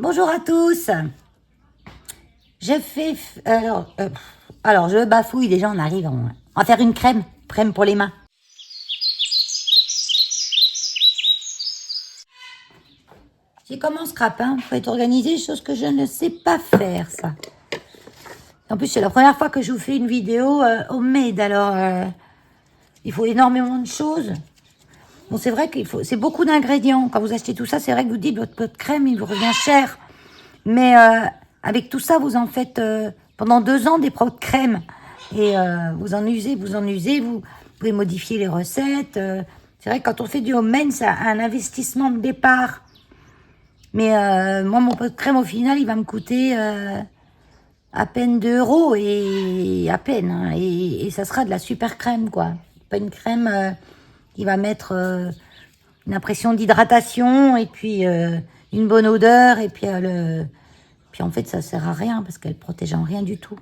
Bonjour à tous. J'ai fait... alors, je bafouille déjà, on arrive. On va faire une crème pour les mains. J'ai comme scrap, hein. Faut être organisé, chose que je ne sais pas faire, ça. En plus, c'est la première fois que je vous fais une vidéo homemade, alors il faut énormément de choses. Bon, c'est vrai c'est beaucoup d'ingrédients. Quand vous achetez tout ça, c'est vrai que vous dites votre pot de crème, il vous revient cher. Mais avec tout ça, vous en faites pendant 2 ans des pots de crème. Et vous en usez, vous pouvez modifier les recettes. C'est vrai que quand on fait du homemade, ça a un investissement de départ. Mais moi, mon pot de crème, au final, il va me coûter à peine 2 euros. Et à peine. Hein, et ça sera de la super crème, quoi. Pas une crème qui va mettre une impression d'hydratation et puis une bonne odeur. Et puis Puis en fait, ça sert à rien parce qu'elle protège en rien du tout.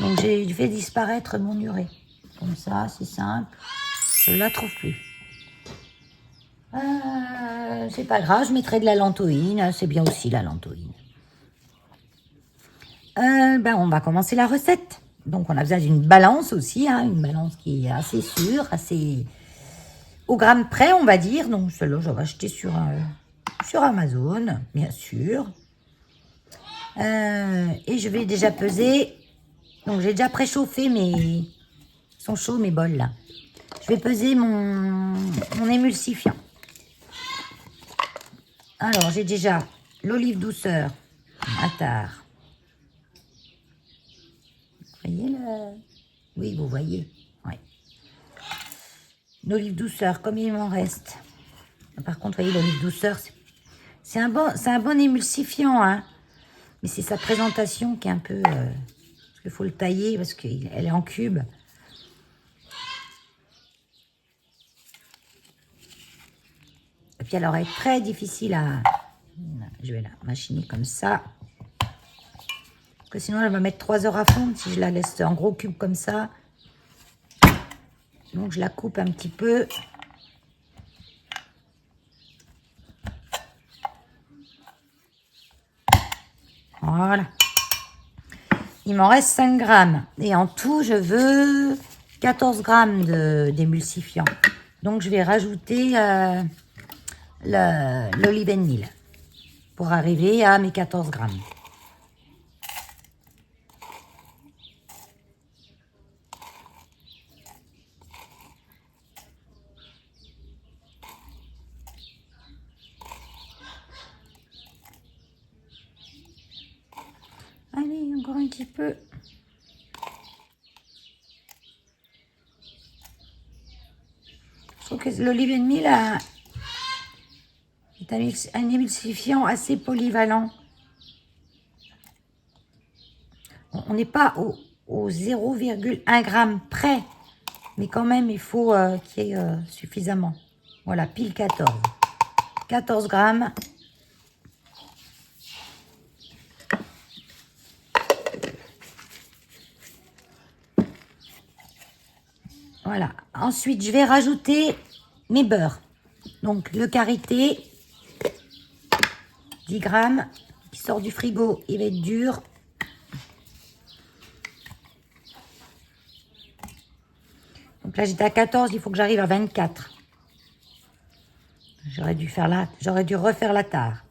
Donc j'ai fait disparaître mon urée. Comme ça, c'est simple. Je la trouve plus. C'est pas grave, je mettrai de la lantoïne. C'est bien aussi la lantoïne. On va commencer la recette. Donc on a besoin d'une balance aussi, hein, une balance qui est assez sûre, assez au gramme près, on va dire. Donc celle-là, je vais acheter sur Amazon, bien sûr. Et je vais déjà peser. Donc j'ai déjà préchauffé ils sont chauds mes bols là. Je vais peser mon émulsifiant. Alors j'ai déjà l'olive douceur à tard. Vous voyez le... Oui, vous voyez. Ouais. L'olive douceur, comme il m'en reste. Par contre, vous voyez, l'olive douceur, c'est un bon émulsifiant, hein. Mais c'est sa présentation qui est un peu... parce qu'il faut le tailler, parce qu'elle est en cube. Et puis, elle aurait été très difficile à... Je vais la machiner comme ça. Parce que sinon, elle va mettre 3 heures à fondre si je la laisse en gros cube comme ça. Donc, je la coupe un petit peu. Voilà. Il m'en reste 5 grammes. Et en tout, je veux 14 grammes d'émulsifiant. Donc, je vais rajouter l'olive and meal pour arriver à mes 14 grammes. Allez, encore un petit peu. Je trouve que l'olive and meal est un émulsifiant assez polyvalent. On n'est pas au 0,1 g près, mais quand même, il faut qu'il y ait suffisamment. Voilà, pile 14. 14 grammes. Voilà. Ensuite, je vais rajouter mes beurres. Donc, le karité, 10 grammes, qui sort du frigo, il va être dur. Donc là, j'étais à 14, il faut que j'arrive à 24. J'aurais dû refaire la tare.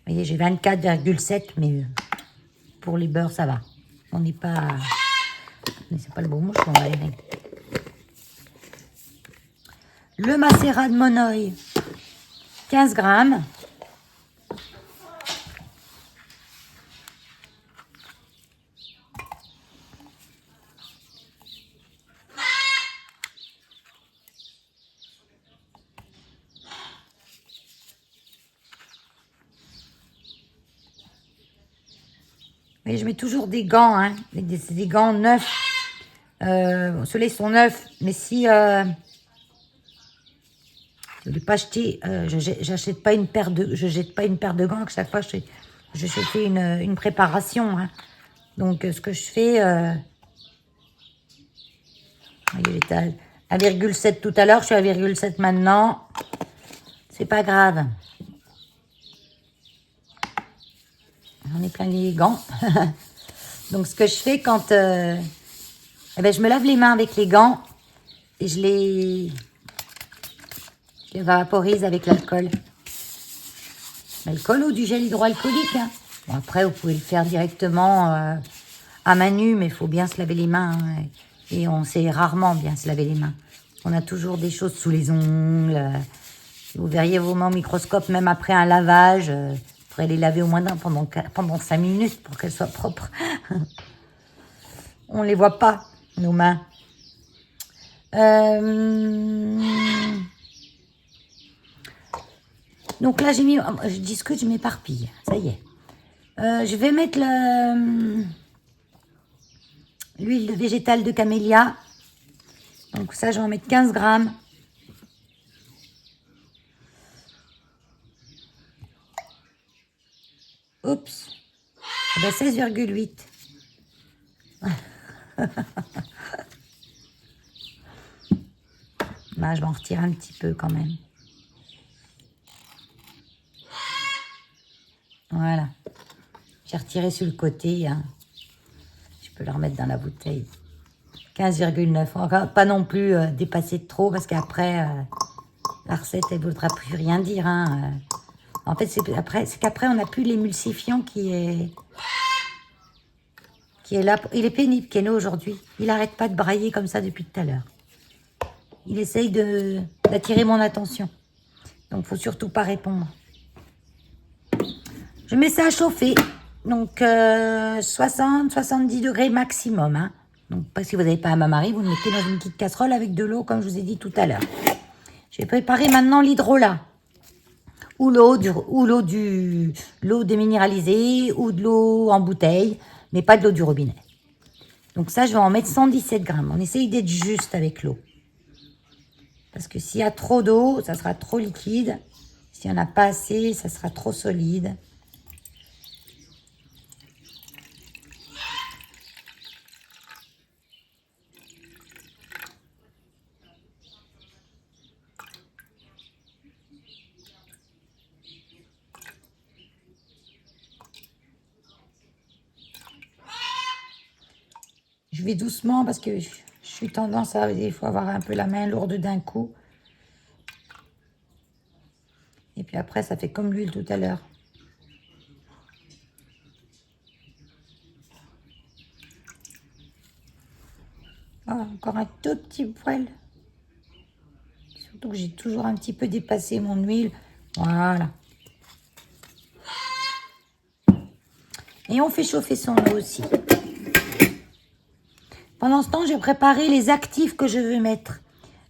Vous voyez, j'ai 24,7, mais pour les beurres, ça va. On n'est pas... Mais c'est pas le bon mot, je vais enlever. Le macérat de monoï, 15 grammes. Mais je mets toujours des gants, hein, des gants neufs. Ceux-là, ils sont neufs. Mais si je ne l'ai pas acheté, je jette pas une paire de gants. Chaque fois, je fais une préparation. Hein. Donc, ce que je fais... j'étais à 1,7 tout à l'heure. Je suis à 1,7 maintenant. C'est pas grave. j'en ai plein les gants. Donc ce que je fais quand... je me lave les mains avec les gants et je les vaporise avec l'alcool. L'alcool ou du gel hydroalcoolique. Hein. Bon, après, vous pouvez le faire directement à main nue, mais il faut bien se laver les mains. Hein, et on sait rarement bien se laver les mains. On a toujours des choses sous les ongles. Vous verriez vos mains au microscope, même après un lavage. Il faudrait les laver au moins pendant 5 minutes pour qu'elles soient propres. On ne les voit pas, nos mains. Donc là, j'ai mis... Je discute, je m'éparpille. Ça y est. Je vais mettre l'huile végétale de camélia. Donc ça, je vais en mettre 15 grammes. Oups. 16,8. Bah, je vais en retirer un petit peu quand même. Voilà. J'ai retiré sur le côté. Hein. Je peux le remettre dans la bouteille. 15,9. Encore pas non plus dépasser de trop parce qu'après, la recette, elle ne voudra plus rien dire. Hein. En fait, c'est qu'après, on n'a plus l'émulsifiant qui est là. Il est pénible, Keno, aujourd'hui. Il n'arrête pas de brailler comme ça depuis tout à l'heure. Il essaye d'attirer mon attention. Donc, il ne faut surtout pas répondre. Je mets ça à chauffer. Donc, 60-70 degrés maximum. Hein. Donc, parce que vous n'avez pas un bain-marie, vous le mettez dans une petite casserole avec de l'eau, comme je vous ai dit tout à l'heure. Je vais préparer maintenant l'hydrolat. Ou l'eau déminéralisée, ou de l'eau en bouteille, mais pas de l'eau du robinet. Donc ça, je vais en mettre 117 grammes. On essaye d'être juste avec l'eau. Parce que s'il y a trop d'eau, ça sera trop liquide. S'il n'y en a pas assez, ça sera trop solide. Je vais doucement parce que je suis tendance à des fois avoir un peu la main lourde d'un coup. Et puis après, ça fait comme l'huile tout à l'heure. Oh, encore un tout petit poil. Surtout que j'ai toujours un petit peu dépassé mon huile. Voilà. Et on fait chauffer son eau aussi. Pendant ce temps, j'ai préparé les actifs que je veux mettre.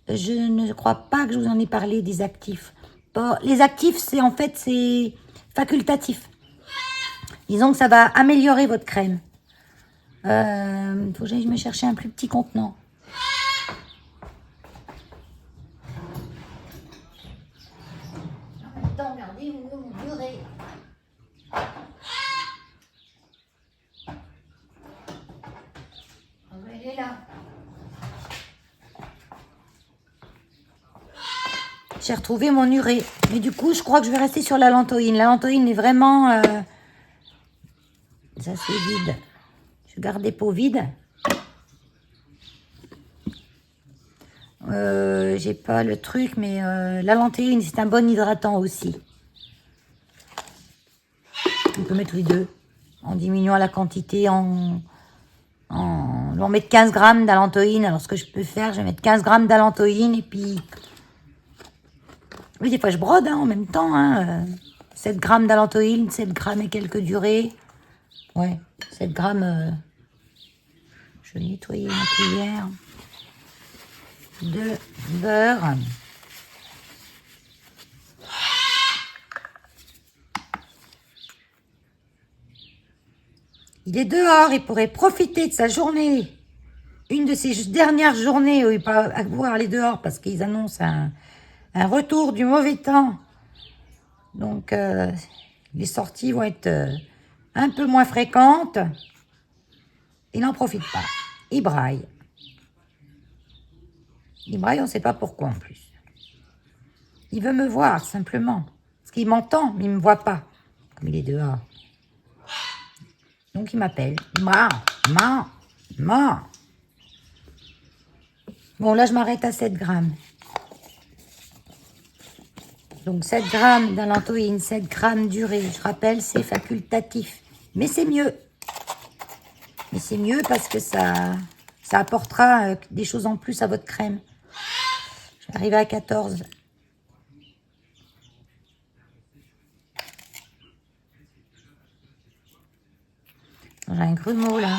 Je ne crois pas que je vous en ai parlé des actifs. Bon, les actifs, c'est facultatif. Disons que ça va améliorer votre crème. Faut que j'aille me chercher un plus petit contenant. En même temps, regardez où est mon durée. Elle est là. J'ai retrouvé mon urée. Mais du coup, je crois que je vais rester sur la lantoïne. La lantoïne est vraiment... ça, c'est vide. Je garde des pots vides. J'ai pas le truc, mais la lantoïne, c'est un bon hydratant aussi. On peut mettre les deux. En diminuant la quantité, on va mettre 15 grammes d'alantoïne. Alors, ce que je peux faire, je vais mettre 15 grammes d'alantoïne et puis... Oui, des fois, je brode en même temps. 7 grammes d'alantoïne, 7 grammes et quelques durées. Ouais, 7 grammes. Je vais nettoyer ma cuillère de beurre. Il est dehors, il pourrait profiter de sa journée. Une de ces dernières journées où il va pouvoir aller dehors parce qu'ils annoncent un retour du mauvais temps. Donc, les sorties vont être un peu moins fréquentes. Il n'en profite pas. Il braille. Il braille, on ne sait pas pourquoi en plus. Il veut me voir, simplement. Parce qu'il m'entend, mais il ne me voit pas. Comme il est dehors. Donc, il m'appelle. Ma. Bon, là, je m'arrête à 7 grammes. Donc, 7 grammes d'alantoïne, 7 grammes d'urée. Je rappelle, c'est facultatif. Mais c'est mieux. Mais c'est mieux parce que ça apportera des choses en plus à votre crème. Je vais arriver à 14. J'ai un grumeau là.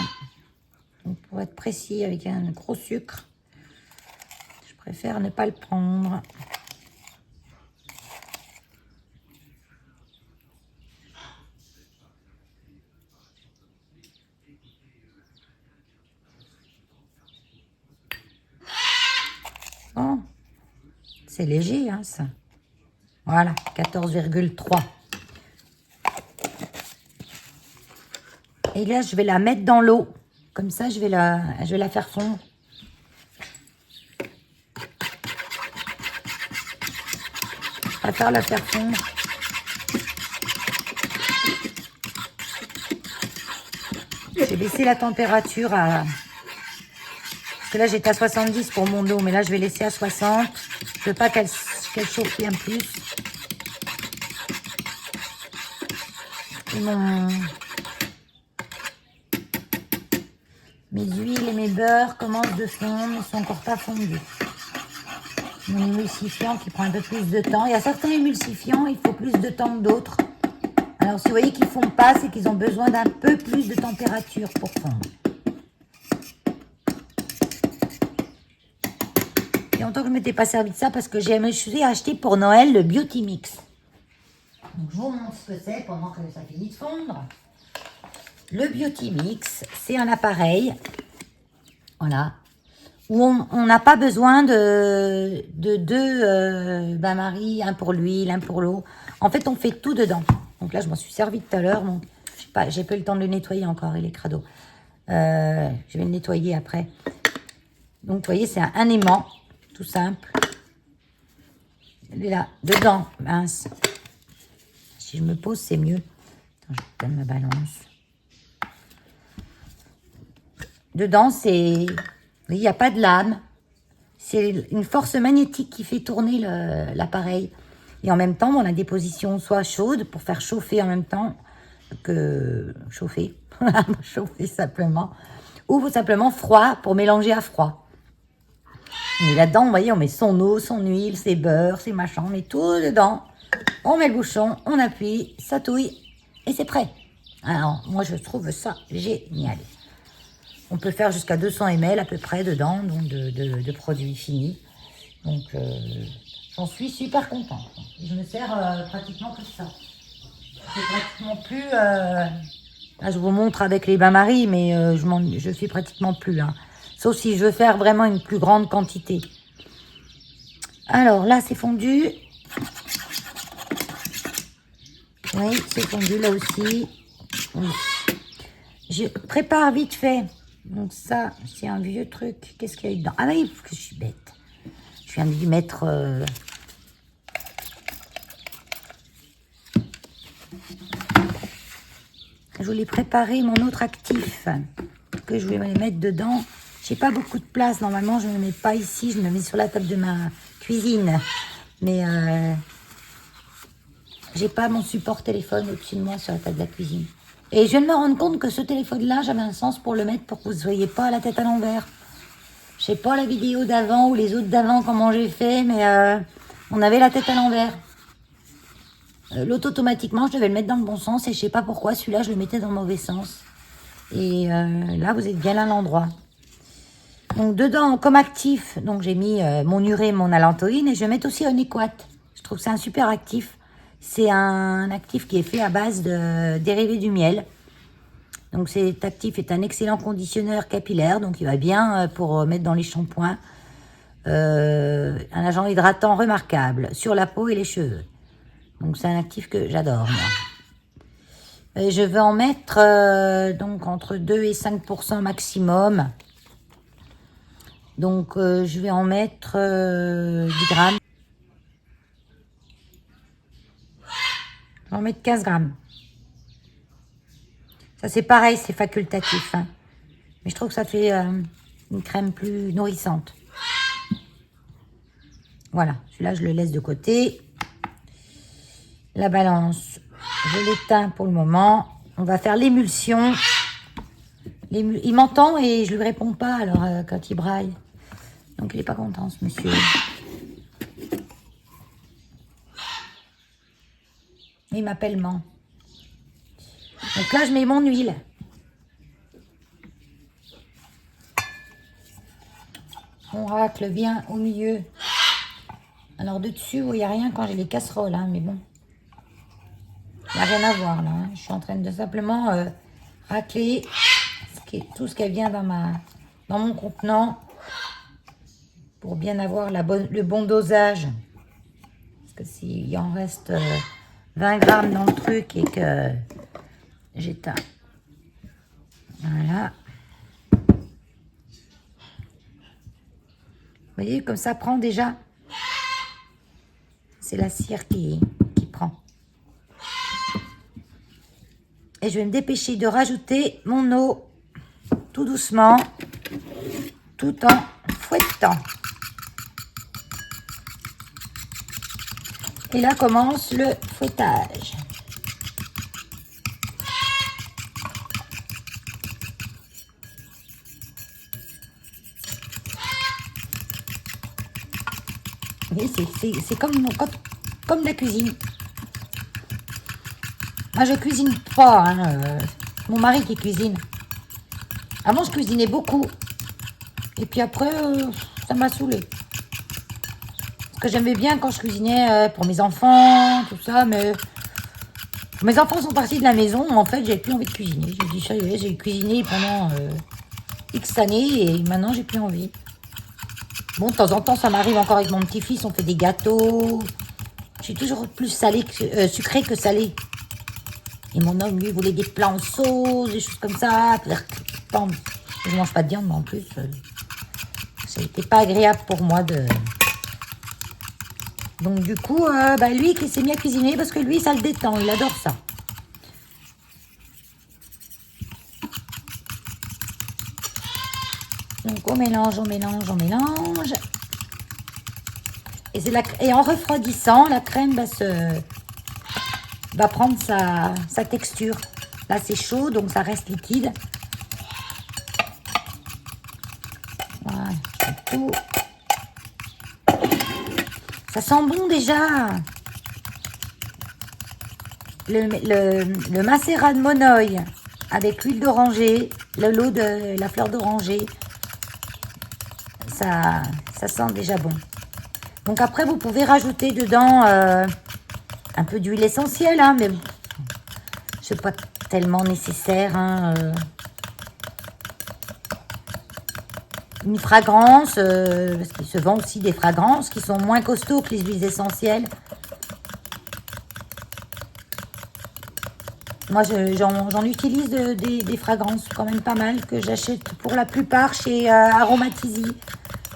Donc, pour être précis, avec un gros sucre, je préfère ne pas le prendre. Bon, c'est léger, hein, ça. Voilà, 14,3. Et là, je vais la mettre dans l'eau. Comme ça, je vais la faire fondre. Je préfère la faire fondre. J'ai baissé la température à... Parce que là, j'étais à 70 pour mon eau, mais là, je vais laisser à 60. Je veux pas qu'elle chauffe bien plus. Et mes huiles et mes beurres commencent de fondre, ils sont encore pas fondus. Mon émulsifiant qui prend un peu plus de temps. Il y a certains émulsifiants, il faut plus de temps que d'autres. Alors, si vous voyez qu'ils ne fondent pas, c'est qu'ils ont besoin d'un peu plus de température pour fondre. Il y a longtemps que je ne m'étais pas servi de ça parce que je me suis acheté pour Noël le Beauty Mix. Donc, je vous montre ce que c'est pendant que ça finit de fondre. Le Beauty Mix, c'est un appareil, voilà, où on n'a pas besoin de deux bains-maries, un pour l'huile, un pour l'eau. En fait, on fait tout dedans. Donc là, je m'en suis servi tout à l'heure. Bon, je sais pas, j'ai pas eu le temps de le nettoyer encore, il est crado. Je vais le nettoyer après. Donc, vous voyez, c'est un aimant, tout simple. Il est là, dedans, mince. Si je me pose, c'est mieux. Attends, je donne ma balance. Dedans, c'est... Il n'y a pas de lame. C'est une force magnétique qui fait tourner l'appareil. Et en même temps, on a des positions soit chaudes pour faire chauffer en même temps que chauffer. Chauffer simplement. Ou simplement froid pour mélanger à froid. Mais là-dedans, vous voyez, on met son eau, son huile, ses beurres, ses machins. On met tout dedans. On met le bouchon, on appuie, ça touille et c'est prêt. Alors, moi, je trouve ça génial. On peut faire jusqu'à 200 ml à peu près dedans, donc de produits finis. Donc, j'en suis super contente. Je me sers pratiquement que de ça. C'est pratiquement plus... Là, je vous montre avec les bains-maries, mais je suis pratiquement plus. Hein. Sauf si je veux faire vraiment une plus grande quantité. Alors, là, c'est fondu. Oui, c'est fondu là aussi. Oui. Je prépare vite fait. Donc ça, c'est un vieux truc. Qu'est-ce qu'il y a dedans? Ah oui, que je suis bête. Je viens de lui mettre... Je voulais préparer mon autre actif que je voulais mettre dedans. J'ai pas beaucoup de place. Normalement, je ne le mets pas ici. Je me mets sur la table de ma cuisine. Mais j'ai pas mon support téléphone au-dessus de moi sur la table de la cuisine. Et je viens de me rendre compte que ce téléphone-là, j'avais un sens pour le mettre pour que vous ne soyez pas la tête à l'envers. Je sais pas la vidéo d'avant ou les autres d'avant comment j'ai fait, mais on avait la tête à l'envers. L'auto automatiquement, je devais le mettre dans le bon sens et je sais pas pourquoi celui-là, je le mettais dans le mauvais sens. Et là, vous êtes bien à l'endroit. Donc dedans, comme actif, donc j'ai mis mon urée, mon allantoïne et je vais mettre aussi un Equat. Je trouve que c'est un super actif. C'est un actif qui est fait à base de dérivés du miel. Donc cet actif est un excellent conditionneur capillaire, donc il va bien pour mettre dans les shampoings. Un agent hydratant remarquable sur la peau et les cheveux. Donc c'est un actif que j'adore, moi. Et je vais en mettre donc entre 2 et 5% maximum. Donc je vais en mettre 10 grammes. Je vais en mettre 15 grammes. Ça, c'est pareil, c'est facultatif. Hein. Mais je trouve que ça fait une crème plus nourrissante. Voilà, celui-là, je le laisse de côté. La balance, je l'éteins pour le moment. On va faire l'émulsion. Il m'entend et je lui réponds pas alors quand il braille. Donc il n'est pas content ce monsieur. Il m'appelle Man. Donc là je mets mon huile. On racle bien au milieu. Alors de dessus, il n'y a rien quand j'ai les casseroles, hein, mais bon. Il n'y a rien à voir là. Hein. Je suis en train de simplement racler tout ce qui vient dans mon contenant pour bien avoir le bon dosage. Parce que s'il en reste 20 grammes dans le truc et que j'éteins. Voilà. Vous voyez, comme ça prend déjà. C'est la cire qui prend. Et je vais me dépêcher de rajouter mon eau tout doucement, tout en fouettant. Et là commence le fouettage. C'est comme la cuisine. Moi, je cuisine pas. Hein, mon mari qui cuisine. Avant, je cuisinais beaucoup. Et puis après, ça m'a saoulée. Parce que j'aimais bien quand je cuisinais pour mes enfants, tout ça. Mais mes enfants sont partis de la maison. En fait, j'avais plus envie de cuisiner. J'ai dit, ça y est, j'ai cuisiné pendant X années. Et maintenant, j'ai plus envie. Bon, de temps en temps, ça m'arrive encore avec mon petit-fils. On fait des gâteaux. Je suis toujours plus sucré que salé. Et mon homme, lui, voulait des plats en sauce, des choses comme ça. Je mange pas de viande, mais en plus, ça n'était pas agréable pour moi de... Donc, du coup, lui, il s'est mis à cuisiner parce que lui, ça le détend. Il adore ça. Donc, on mélange, on mélange, on mélange. Et en refroidissant, la crème va prendre sa texture. Là, c'est chaud, donc ça reste liquide. Voilà, tout. Ça sent bon déjà. Le macérat de monoï avec l'huile d'oranger, l'eau de la fleur d'oranger, ça sent déjà bon. Donc après, vous pouvez rajouter dedans un peu d'huile essentielle, hein, mais c'est pas tellement nécessaire. Hein, une fragrance, parce qu'il se vend aussi des fragrances qui sont moins costauds que les huiles essentielles. Moi, j'en utilise des fragrances quand même pas mal que j'achète pour la plupart chez Aromatisy.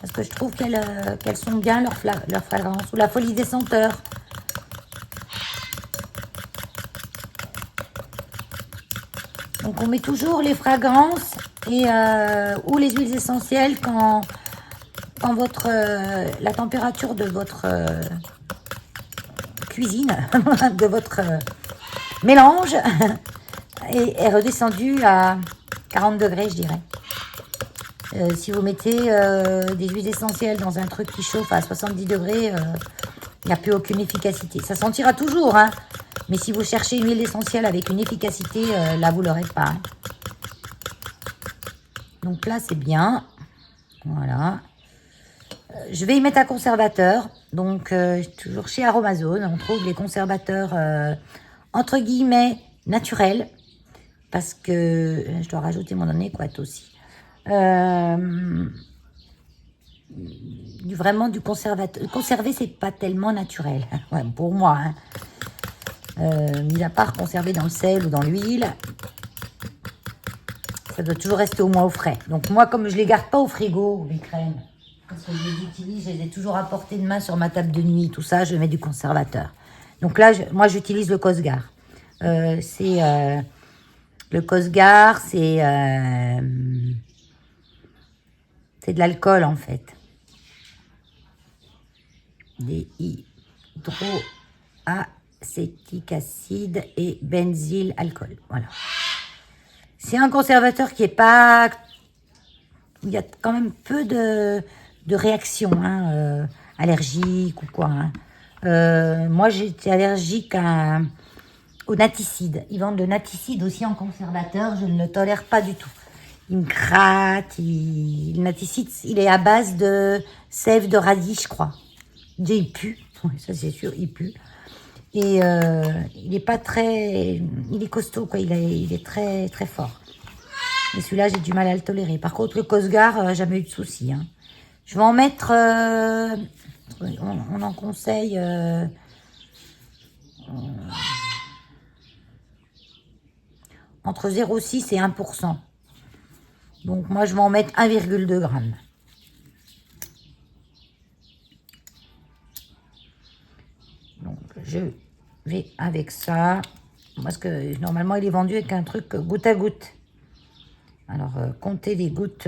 Parce que je trouve qu'elles sont bien, leurs fragrances. Ou la Folie des senteurs. Donc, on met toujours les fragrances ou les huiles essentielles quand la température de votre cuisine, de votre mélange est redescendue à 40 degrés, je dirais. Si vous mettez des huiles essentielles dans un truc qui chauffe à 70 degrés, il n'y a plus aucune efficacité. Ça sentira toujours, hein. Mais si vous cherchez une huile essentielle avec une efficacité, là, vous ne l'aurez pas. Hein. Donc là, c'est bien. Voilà. Je vais y mettre un conservateur. Donc, toujours chez Aromazone, on trouve les conservateurs, entre guillemets, naturels. Parce que je dois rajouter mon adéquate aussi. Vraiment du conservateur. Conserver, c'est pas tellement naturel. Ouais, pour moi. Hein. Mis à part conserver dans le sel ou dans l'huile, ça doit toujours rester au moins au frais. Donc moi, comme je les garde pas au frigo, mes crèmes, parce que je les utilise, je les ai toujours à portée de main sur ma table de nuit, tout ça, je mets du conservateur. Donc là, moi, j'utilise le Cosgar. C'est Le Cosgar, c'est de l'alcool en fait. Des hydroacétique acide et benzyl alcool. Voilà. C'est un conservateur qui est pas... Il y a quand même peu de réactions allergiques ou quoi. Moi, j'étais allergique au naticide. Ils vendent le naticide aussi en conservateur. Je ne le tolère pas du tout. Il me gratte. Le naticide, il est à base de sève de radis, je crois. Il pue. Oui, ça c'est sûr, il pue. Et il est pas très... Il est costaud, quoi. Il est très, très fort. Et celui-là, j'ai du mal à le tolérer. Par contre, le Cosgar, jamais eu de soucis. Hein. Je vais en mettre... on en conseille... entre 0,6 et 1%. Donc, moi, je vais en mettre 1,2 g. Donc, je vais avec ça. Parce que, normalement, il est vendu avec un truc goutte à goutte. Alors, comptez les gouttes...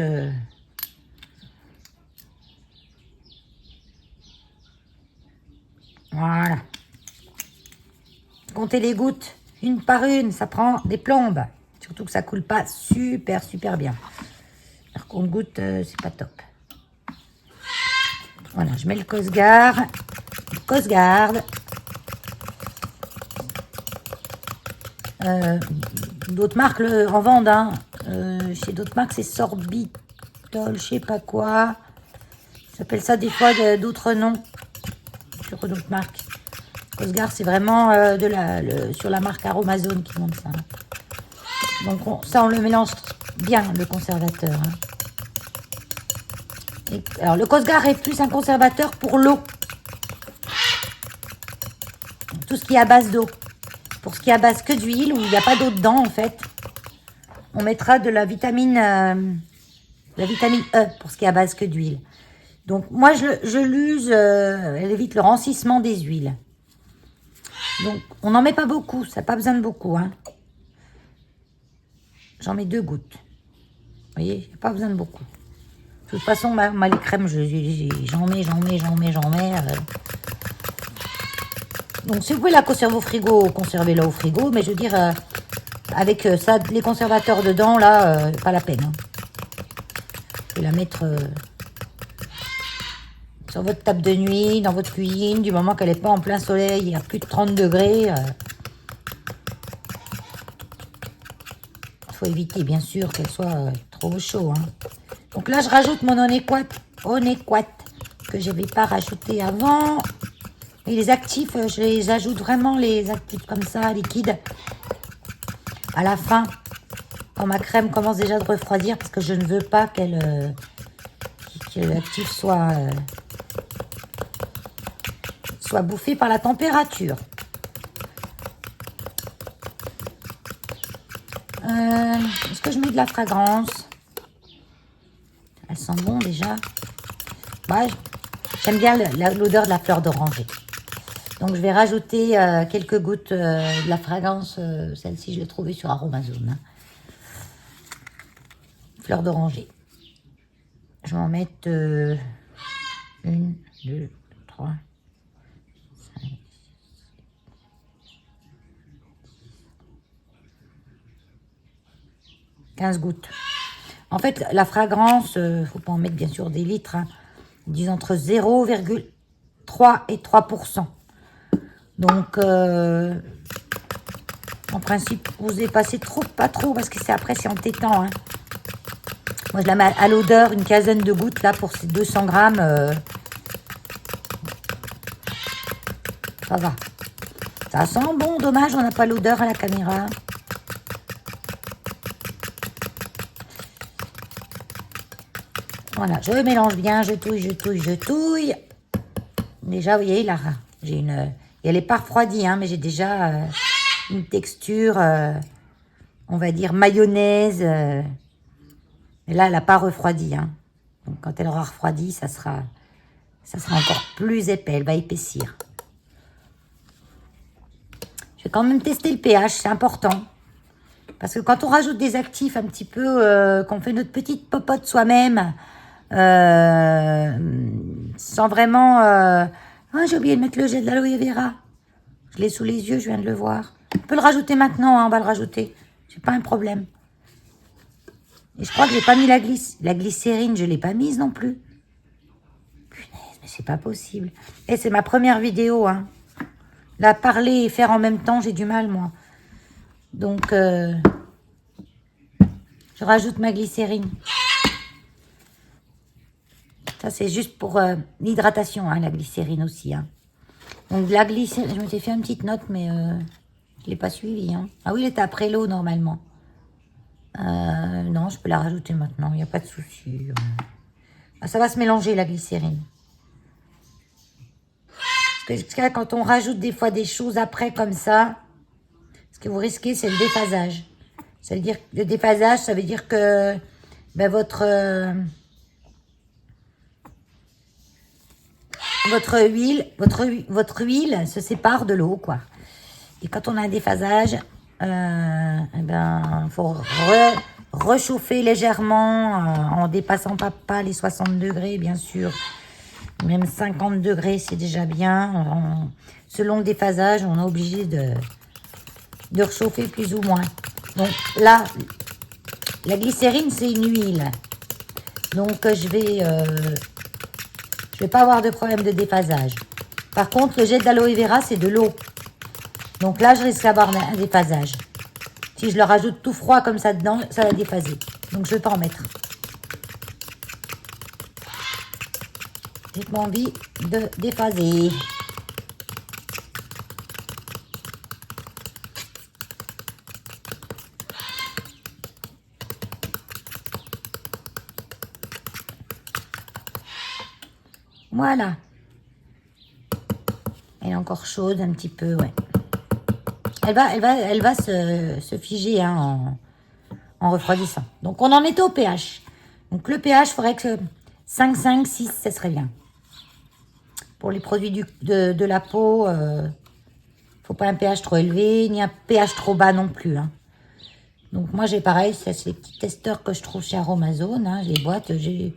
Voilà. Comptez les gouttes, une par une, ça prend des plombes. Surtout que ça coule pas super, super bien. Alors qu'on goûte, c'est pas top. Voilà, je mets le Cosgar. D'autres marques en vendent. Hein. Chez d'autres marques, c'est Sorbitol, je sais pas quoi. Ça s'appelle ça des fois d'autres noms. Sur d'autres marques. Cosgar, c'est vraiment sur la marque Aromazone qui monte ça. Donc ça, on le mélange bien, le conservateur. Hein. Alors, le Cosgar est plus un conservateur pour l'eau. Tout ce qui est à base d'eau. Pour ce qui est à base que d'huile, où il n'y a pas d'eau dedans, en fait, on mettra de la vitamine E pour ce qui est à base que d'huile. Donc, moi, je l'use, elle évite le rancissement des huiles. Donc, on n'en met pas beaucoup, ça n'a pas besoin de beaucoup. Hein. J'en mets 2 gouttes. Vous voyez, il n'y a pas besoin de beaucoup. De toute façon, les crèmes, j'en mets. Donc, si vous pouvez la conserver au frigo, conservez-la au frigo. Mais je veux dire, avec ça, les conservateurs dedans, là, pas la peine. Hein. Vous pouvez la mettre sur votre table de nuit, dans votre cuisine, du moment qu'elle n'est pas en plein soleil, il y a plus de 30 degrés. Il faut éviter, bien sûr, qu'elle soit trop chaud. Hein. Donc là, je rajoute mon onéquat que je n'avais pas rajouté avant. Et les actifs, je les ajoute vraiment, les actifs comme ça, liquides, à la fin, quand ma crème commence déjà à refroidir, parce que je ne veux pas que l'actif soit bouffé par la température. Est-ce que je mets de la fragrance? Elle sent bon déjà. Ouais, j'aime bien l'odeur de la fleur d'oranger. Donc, je vais rajouter quelques gouttes de la fragrance. Celle-ci, je l'ai trouvée sur Aromazone. Hein. Fleur d'oranger. Je vais en mettre 1, 2, 3, 5, 15 gouttes. En fait, la fragrance, il ne faut pas en mettre bien sûr des litres. Hein. Ils disent entre 0,3 et 3%. Donc, en principe, vous devez passer trop, pas trop, parce que après, c'est entêtant. Hein. Moi, je la mets à l'odeur, une quinzaine de gouttes, là, pour ces 200 grammes. Ça va. Ça sent bon, dommage, on n'a pas l'odeur à la caméra. Voilà, je mélange bien, je touille. Déjà, vous voyez, là, j'ai une... Elle n'est pas refroidie, hein, mais j'ai déjà une texture, on va dire, mayonnaise. Mais là, elle n'a pas refroidi. Hein. Donc, quand elle aura refroidi, ça sera encore plus épais. Elle va épaissir. Je vais quand même tester le pH, c'est important. Parce que quand on rajoute des actifs un petit peu, qu'on fait notre petite popote soi-même, sans vraiment... Ah, j'ai oublié de mettre le gel d'aloe vera. Je l'ai sous les yeux, je viens de le voir. On peut le rajouter maintenant, hein, on va le rajouter. C'est pas un problème. Et je crois que j'ai pas mis la glycérine, je l'ai pas mise non plus. Punaise, mais c'est pas possible. Et c'est ma première vidéo, hein. Là, parler et faire en même temps, j'ai du mal, moi. Donc, je rajoute ma glycérine. Ça, c'est juste pour l'hydratation, hein, la glycérine aussi. Hein. Donc, la glycérine, je m'étais fait une petite note, mais je ne l'ai pas suivie. Hein. Ah oui, il était après l'eau, normalement. Non, je peux la rajouter maintenant, il n'y a pas de souci. Ah, ça va se mélanger, la glycérine. Parce que quand on rajoute des fois des choses après, comme ça, ce que vous risquez, c'est le déphasage. Ça veut dire, le déphasage, ça veut dire que ben, votre huile se sépare de l'eau, quoi. Et quand on a un déphasage, eh ben, faut rechauffer légèrement en dépassant pas les 60 degrés, bien sûr. Même 50 degrés, c'est déjà bien. Selon le déphasage, on est obligé de rechauffer plus ou moins. Donc là, la glycérine, c'est une huile. Donc je vais pas avoir de problème de déphasage. Par contre, le gel d'aloe vera, c'est de l'eau. Donc là, je risque d'avoir un déphasage. Si je le rajoute tout froid comme ça dedans, ça va déphaser. Donc je ne vais pas en mettre. J'ai pas envie de déphaser. Voilà. Elle est encore chaude un petit peu, ouais. Elle va se figer hein, en refroidissant. Donc, on en est au pH. Donc, le pH, il faudrait que 5, 5, 6, ça serait bien. Pour les produits de la peau, faut pas un pH trop élevé, ni un pH trop bas non plus. Hein. Donc, moi, j'ai pareil, c'est les petits testeurs que je trouve chez Aromazone. Hein, les boîtes, j'ai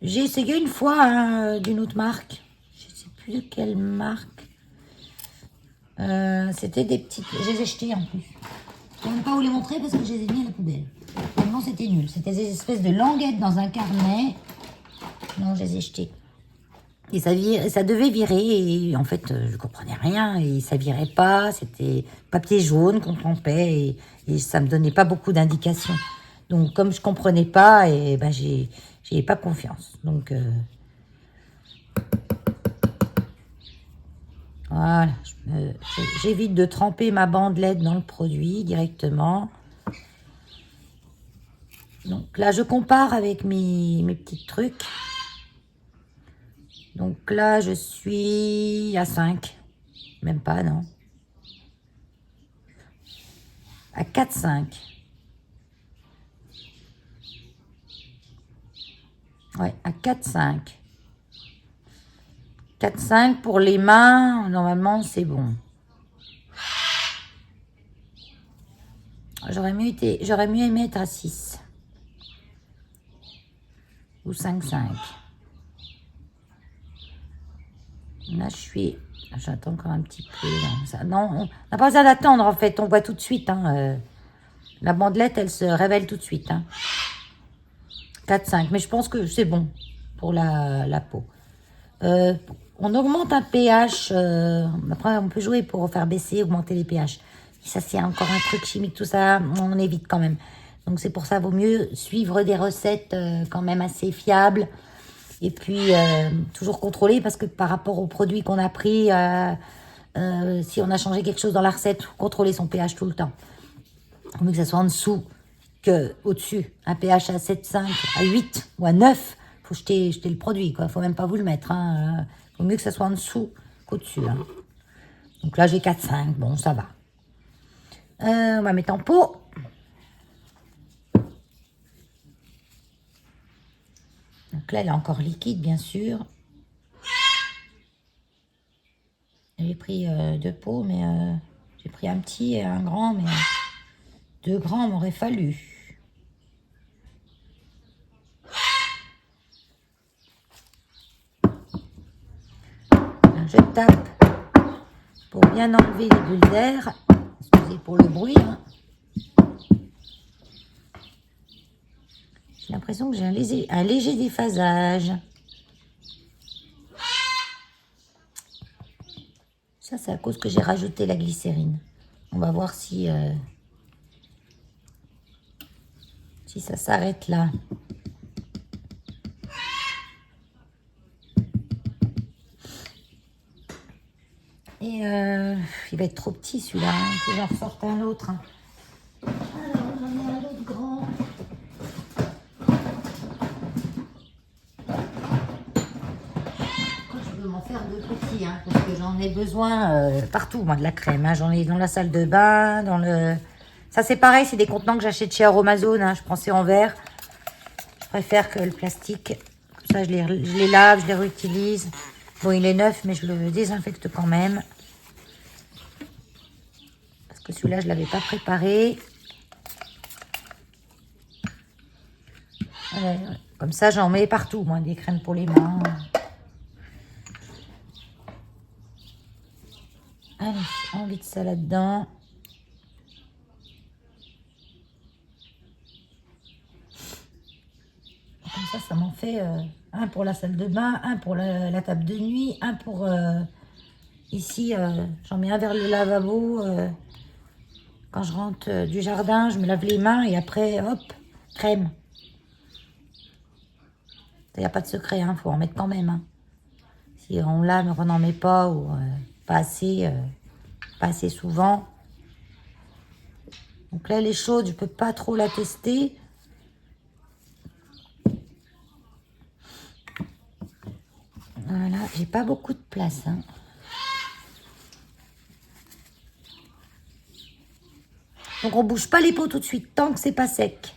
essayé une fois hein, d'une autre marque. Je sais plus de quelle marque. C'était des petites... Je les ai jetées en plus. Je ne sais même pas vous les montrer parce que je les ai mis à la poubelle. Vraiment, c'était nul. C'était des espèces de languettes dans un carnet. Non, je les ai jetées. Et ça devait virer. Et en fait, je ne comprenais rien. Et ça virait pas. C'était papier jaune qu'on trempait. Et ça me donnait pas beaucoup d'indications. Donc, comme je ne comprenais pas, et ben, j'ai pas confiance. Donc... Voilà, j'évite de tremper ma bandelette dans le produit directement. Donc là, je compare avec mes petits trucs. Donc là, je suis à 5. Même pas, non. À 4, 5. Ouais, à 4, 5. 4, 5 pour les mains, normalement, c'est bon. J'aurais mieux aimé être à 6. Ou 5, 5. Là, j'attends encore un petit peu. Là. Non, on n'a pas besoin d'attendre, en fait. On voit tout de suite. Hein, la bandelette, elle se révèle tout de suite. Hein. 4, 5. Mais je pense que c'est bon pour la peau. On augmente un pH. Après, on peut jouer pour faire baisser, augmenter les pH. Et ça, c'est encore un truc chimique, tout ça. On évite quand même. Donc, c'est pour ça, vaut mieux suivre des recettes quand même assez fiables. Et puis, toujours contrôler parce que par rapport aux produits qu'on a pris, si on a changé quelque chose dans la recette, contrôler son pH tout le temps. Il vaut mieux que ça soit en dessous qu'au-dessus. Un pH à 7,5, à 8 ou à 9, il faut jeter le produit. Il ne faut même pas vous le mettre. Hein. Il vaut mieux que ça soit en dessous qu'au-dessus. Hein. Donc là, j'ai 4,5. Bon, ça va. On va mettre en pot. Donc là, elle est encore liquide, bien sûr. J'ai pris 2 pots, mais j'ai pris un petit et un grand, mais 2 grammes m'aurait fallu. Je tape pour bien enlever les bulles d'air. Excusez pour le bruit. Hein. J'ai l'impression que j'ai un léger déphasage. Ça, c'est à cause que j'ai rajouté la glycérine. On va voir si ça s'arrête là. Et il va être trop petit celui-là. Hein. Il faut que j'en ressorte un autre. Hein. Alors, j'en ai un autre grand. Je veux m'en faire 2 petits, hein, parce que j'en ai besoin partout, moi, de la crème. Hein. J'en ai dans la salle de bain, dans le... Ça, c'est pareil, c'est des contenants que j'achète chez Aromazone. Hein. Je prends ces en verre. Je préfère que le plastique. Comme ça, je les lave, je les réutilise. Bon, il est neuf, mais je le désinfecte quand même. Parce que celui-là, je ne l'avais pas préparé. Comme ça, j'en mets partout, moi, des crèmes pour les mains. Allez, on vide ça là-dedans. Comme ça m'en fait un pour la salle de bain, un pour la table de nuit, un pour... ici, j'en mets un vers le lavabo. Quand je rentre du jardin, je me lave les mains et après, hop, crème. Il n'y a pas de secret, il faut en mettre quand même. Hein. Si on l'a, mais qu'on n'en met pas ou pas assez souvent. Donc là, elle est chaude, je ne peux pas trop la tester. Voilà, j'ai pas beaucoup de place. Hein. Donc on bouge pas les pots tout de suite, tant que c'est pas sec.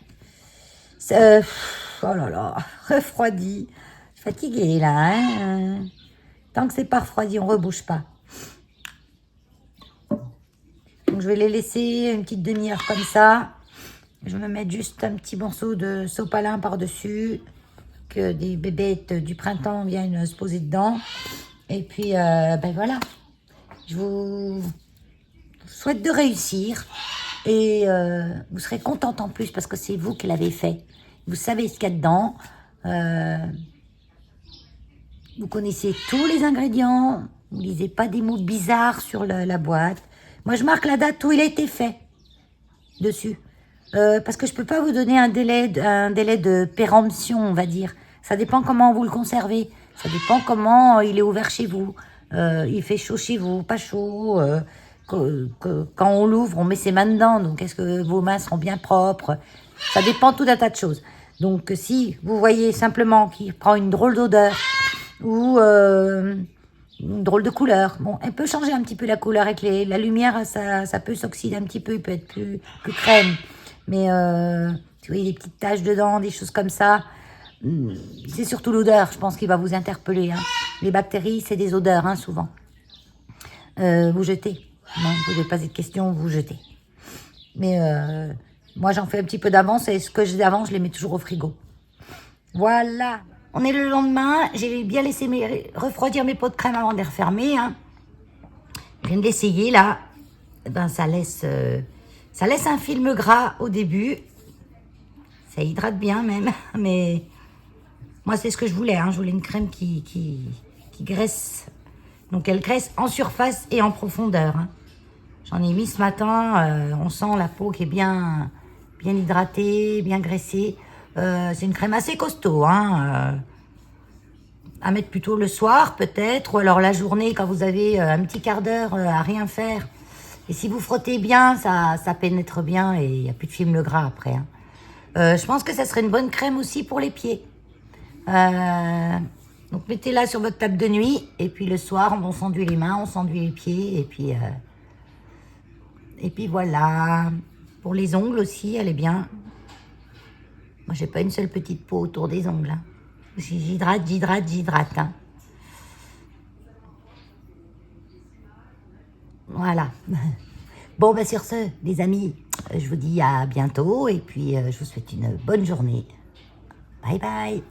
Oh là là, refroidi. Je suis fatiguée là. Hein. Tant que c'est pas refroidi, on rebouge pas. Donc je vais les laisser une petite demi-heure comme ça. Je vais me mettre juste un petit morceau de sopalin par-dessus. Que des bébêtes du printemps viennent se poser dedans. Et puis, ben voilà. Je vous souhaite de réussir. Et vous serez contente en plus parce que c'est vous qui l'avez fait. Vous savez ce qu'il y a dedans. Vous connaissez tous les ingrédients. Vous ne lisez pas des mots bizarres sur la boîte. Moi, je marque la date où il a été fait dessus. Parce que je ne peux pas vous donner un délai de péremption, on va dire. Ça dépend comment vous le conservez. Ça dépend comment il est ouvert chez vous. Il fait chaud chez vous, pas chaud. Quand on l'ouvre, on met ses mains dedans. Donc, est-ce que vos mains seront bien propres? Ça dépend tout un tas de choses. Donc, si vous voyez simplement qu'il prend une drôle d'odeur ou une drôle de couleur, bon, elle peut changer un petit peu la couleur avec la lumière. Ça peut s'oxyder un petit peu. Il peut être plus crème. Mais si vous voyez des petites taches dedans, des choses comme ça, c'est surtout l'odeur, je pense, qui va vous interpeller. Hein. Les bactéries, c'est des odeurs, hein, souvent. Vous jetez. Non, vous ne posez pas cette question, vous jetez. Mais moi, j'en fais un petit peu d'avance et ce que j'ai d'avance, je les mets toujours au frigo. Voilà. On est le lendemain. J'ai bien laissé refroidir mes pots de crème avant de les refermer. Hein. Je viens de l'essayer, là. Ben, ça laisse un film gras au début. Ça hydrate bien même, mais moi c'est ce que je voulais. Hein. Je voulais une crème qui graisse. Donc elle graisse en surface et en profondeur. Hein. J'en ai mis ce matin. On sent la peau qui est bien hydratée, bien graissée. C'est une crème assez costaud. Hein. À mettre plutôt le soir peut-être, ou alors la journée quand vous avez un petit quart d'heure à rien faire. Et si vous frottez bien, ça pénètre bien et il n'y a plus de film gras après. Hein. Je pense que ça serait une bonne crème aussi pour les pieds. Donc mettez-la sur votre table de nuit et puis le soir on s'enduit les mains, on s'enduit les pieds et puis voilà. Pour les ongles aussi, elle est bien. Moi j'ai pas une seule petite peau autour des ongles. Hein. J'hydrate. Hein. Voilà. Bon, bah sur ce, les amis, je vous dis à bientôt et puis je vous souhaite une bonne journée. Bye bye.